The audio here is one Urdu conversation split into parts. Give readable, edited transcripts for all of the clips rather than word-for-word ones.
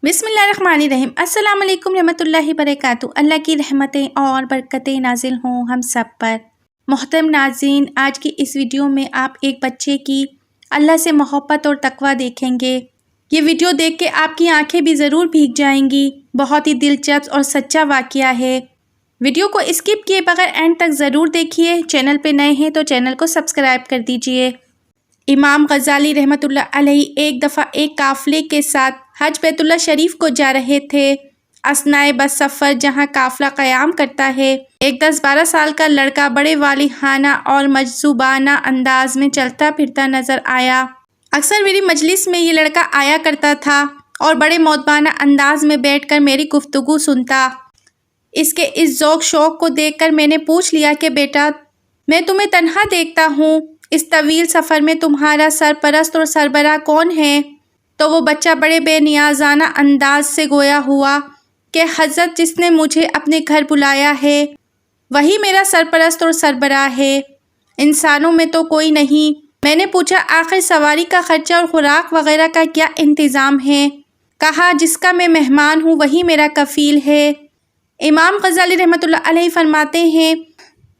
بسم اللہ الرحمن الرحیم۔ السلام علیکم رحمۃ اللہ وبرکاتہ۔ اللہ کی رحمتیں اور برکتیں نازل ہوں ہم سب پر۔ محترم ناظرین، آج کی اس ویڈیو میں آپ ایک بچے کی اللہ سے محبت اور تقویٰ دیکھیں گے۔ یہ ویڈیو دیکھ کے آپ کی آنکھیں بھی ضرور بھیگ جائیں گی۔ بہت ہی دلچسپ اور سچا واقعہ ہے۔ ویڈیو کو اسکپ کیے بغیر اینڈ تک ضرور دیکھیے۔ چینل پہ نئے ہیں تو چینل کو سبسکرائب کر دیجئے۔ امام غزالی رحمۃ اللہ علیہ ایک دفعہ ایک قافلے کے ساتھ حج بیت اللہ شریف کو جا رہے تھے۔ اثنائے بس سفر جہاں قافلہ قیام کرتا ہے، ایک 10-12 سال کا لڑکا بڑے والہانہ اور مجذوبانہ انداز میں چلتا پھرتا نظر آیا۔ اکثر میری مجلس میں یہ لڑکا آیا کرتا تھا اور بڑے مؤدبانہ انداز میں بیٹھ کر میری گفتگو سنتا۔ اس کے اس ذوق شوق کو دیکھ کر میں نے پوچھ لیا کہ بیٹا، میں تمہیں تنہا دیکھتا ہوں، اس طویل سفر میں تمہارا سرپرست اور سربراہ کون ہے؟ تو وہ بچہ بڑے بے نیازانہ انداز سے گویا ہوا کہ حضرت جس نے مجھے اپنے گھر بلایا ہے وہی میرا سرپرست اور سربراہ ہے، انسانوں میں تو کوئی نہیں۔ میں نے پوچھا آخر سواری کا خرچہ اور خوراک وغیرہ کا کیا انتظام ہے؟ کہا جس کا میں مہمان ہوں وہی میرا کفیل ہے۔ امام غزالی رحمۃ اللہ علیہ فرماتے ہیں،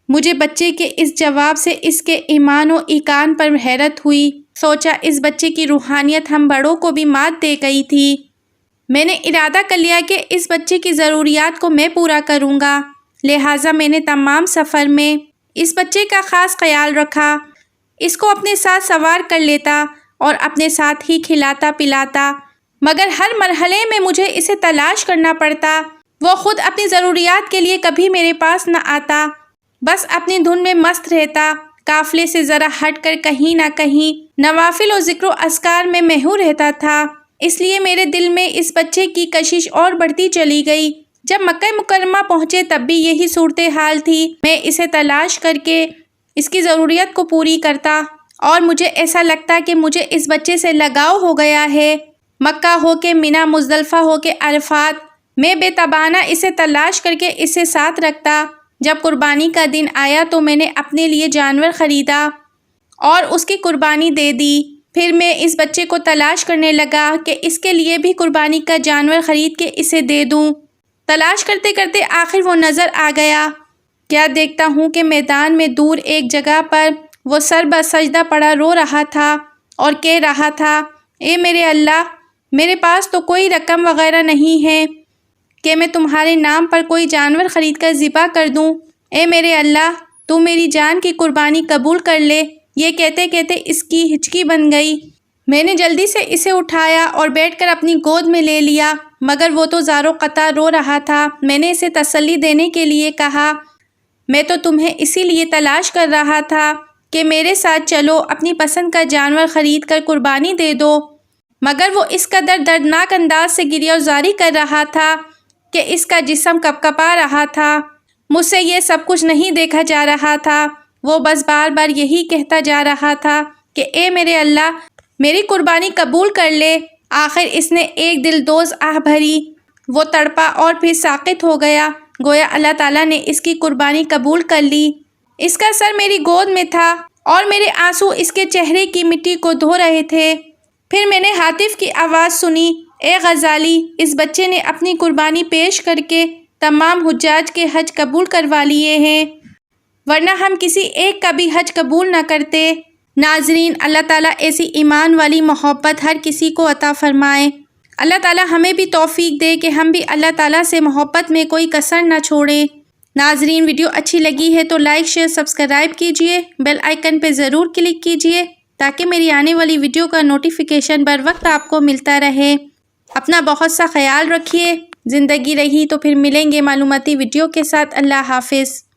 مجھے بچے کے اس جواب سے اس کے ایمان و ایقان پر حیرت ہوئی۔ سوچا اس بچے کی روحانیت ہم بڑوں کو بھی مات دے گئی تھی۔ میں نے ارادہ کر لیا کہ اس بچے کی ضروریات کو میں پورا کروں گا، لہٰذا میں نے تمام سفر میں اس بچے کا خاص خیال رکھا۔ اس کو اپنے ساتھ سوار کر لیتا اور اپنے ساتھ ہی کھلاتا پلاتا، مگر ہر مرحلے میں مجھے اسے تلاش کرنا پڑتا۔ وہ خود اپنی ضروریات کے لیے کبھی میرے پاس نہ آتا، بس اپنی دھن میں مست رہتا، قافلے سے ذرا ہٹ کر کہیں نہ کہیں نوافل و ذکر و اذکار میں محو رہتا تھا۔ اس لیے میرے دل میں اس بچے کی کشش اور بڑھتی چلی گئی۔ جب مکہ مکرمہ پہنچے تب بھی یہی صورتحال تھی۔ میں اسے تلاش کر کے اس کی ضروریت کو پوری کرتا اور مجھے ایسا لگتا کہ مجھے اس بچے سے لگاؤ ہو گیا ہے۔ مکہ ہو کے منی، مزدلفہ ہو کے عرفات، میں بے تابانہ اسے تلاش کر کے اسے ساتھ رکھتا۔ جب قربانی کا دن آیا تو میں نے اپنے لیے جانور خریدا اور اس کی قربانی دے دی۔ پھر میں اس بچے کو تلاش کرنے لگا کہ اس کے لیے بھی قربانی کا جانور خرید کے اسے دے دوں۔ تلاش کرتے کرتے آخر وہ نظر آ گیا۔ کیا دیکھتا ہوں کہ میدان میں دور ایک جگہ پر وہ سر بسجدہ پڑا رو رہا تھا اور کہہ رہا تھا، اے میرے اللہ، میرے پاس تو کوئی رقم وغیرہ نہیں ہے کہ میں تمہارے نام پر کوئی جانور خرید کر ذبح کر دوں۔ اے میرے اللہ، تو میری جان کی قربانی قبول کر لے۔ یہ کہتے کہتے اس کی ہچکی بن گئی۔ میں نے جلدی سے اسے اٹھایا اور بیٹھ کر اپنی گود میں لے لیا، مگر وہ تو زار و قطع رو رہا تھا۔ میں نے اسے تسلی دینے کے لیے کہا، میں تو تمہیں اسی لیے تلاش کر رہا تھا کہ میرے ساتھ چلو، اپنی پسند کا جانور خرید کر قربانی دے دو، مگر وہ اس قدر دردناک انداز سے گریہ زاری کر رہا تھا کہ اس کا جسم کپکپا رہا تھا۔ مجھ سے یہ سب کچھ نہیں دیکھا جا رہا تھا۔ وہ بس بار بار یہی کہتا جا رہا تھا کہ اے میرے اللہ، میری قربانی قبول کر لے۔ آخر اس نے ایک دلدوز آہ بھری، وہ تڑپا اور پھر ساقط ہو گیا، گویا اللہ تعالیٰ نے اس کی قربانی قبول کر لی۔ اس کا سر میری گود میں تھا اور میرے آنسو اس کے چہرے کی مٹی کو دھو رہے تھے۔ پھر میں نے ہاتف کی آواز سنی، اے غزالی، اس بچے نے اپنی قربانی پیش کر کے تمام حجاج کے حج قبول کروا لیے ہیں، ورنہ ہم کسی ایک کا بھی حج قبول نہ کرتے۔ ناظرین، اللہ تعالیٰ ایسی ایمان والی محبت ہر کسی کو عطا فرمائے۔ اللہ تعالیٰ ہمیں بھی توفیق دے کہ ہم بھی اللہ تعالیٰ سے محبت میں کوئی کسر نہ چھوڑیں۔ ناظرین، ویڈیو اچھی لگی ہے تو لائک، شیئر، سبسکرائب کیجئے، بیل آئیکن پہ ضرور کلک کیجئے تاکہ میری آنے والی ویڈیو کا نوٹیفیکیشن بر وقت آپ کو ملتا رہے۔ اپنا بہت سا خیال رکھیے۔ زندگی رہی تو پھر ملیں گے معلوماتی ویڈیو کے ساتھ۔ اللہ حافظ۔